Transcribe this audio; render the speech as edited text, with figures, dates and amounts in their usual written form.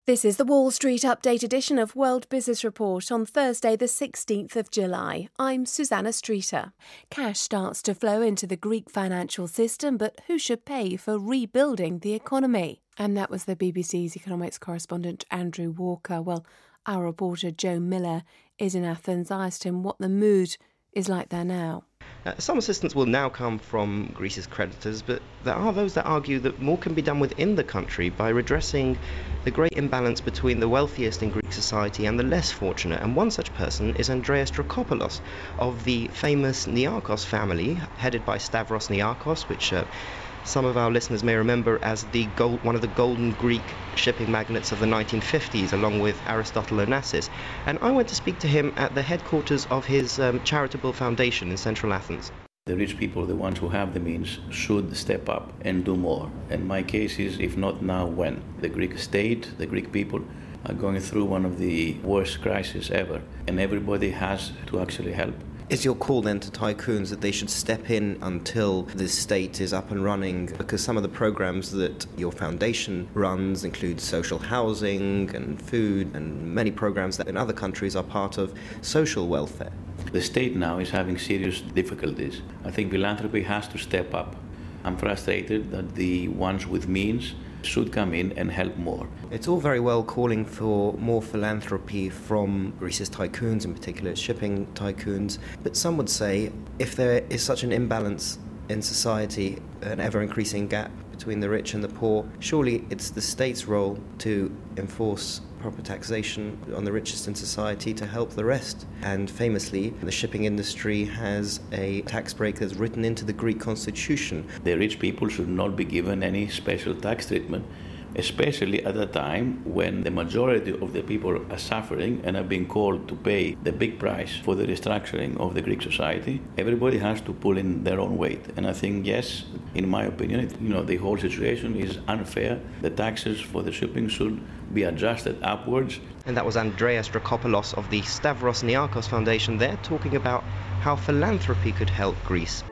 This is the Wall Street Update edition of World Business Report on Thursday, the 16th of July. I'm Susanna Streeter. Cash starts to flow into the Greek financial system, but who should pay for rebuilding the economy? And that was the BBC's economics correspondent Andrew Walker. Well, our reporter Joe Miller is in Athens. I asked him what the mood is like there now. Some assistance will now come from Greece's creditors, but there are those that argue that more can be done within the country by redressing the great imbalance between the wealthiest in Greek society and the less fortunate. And one such person is Andrέas Δρακόπουλος of the famous Niarchos family, headed by Stavros Niarchos, which some of our listeners may remember as one of the golden Greek shipping magnates of the 1950s, along with Aristotle Onassis. And I went to speak to him at the headquarters of his charitable foundation in central Athens. The rich people, the ones who have the means, should step up and do more. And my case is, if not now, when? The Greek state, the Greek people are going through one of the worst crises ever, and everybody has to actually help. Is your call then to tycoons that they should step in until the state is up and running? Because some of the programs that your foundation runs include social housing and food and many programs that in other countries are part of social welfare. The state now is having serious difficulties. I think philanthropy has to step up. I'm frustrated that the ones with means should come in and help more. It's all very well calling for more philanthropy from Greece's tycoons, in particular shipping tycoons, but some would say if there is such an imbalance in society, an ever-increasing gap between the rich and the poor, surely it's the state's role to enforce proper taxation on the richest in society to help the rest. And famously, the shipping industry has a tax break that's written into the Greek constitution. The rich people should not be given any special tax treatment, especially at a time when the majority of the people are suffering and are being called to pay the big price for the restructuring of the Greek society. Everybody has to pull in their own weight. And I think, yes, in my opinion, the whole situation is unfair. The taxes for the shipping should be adjusted upwards. And that was Andrέas Δρακόπουλος of the Stavros Niarchos Foundation there, talking about how philanthropy could help Greece.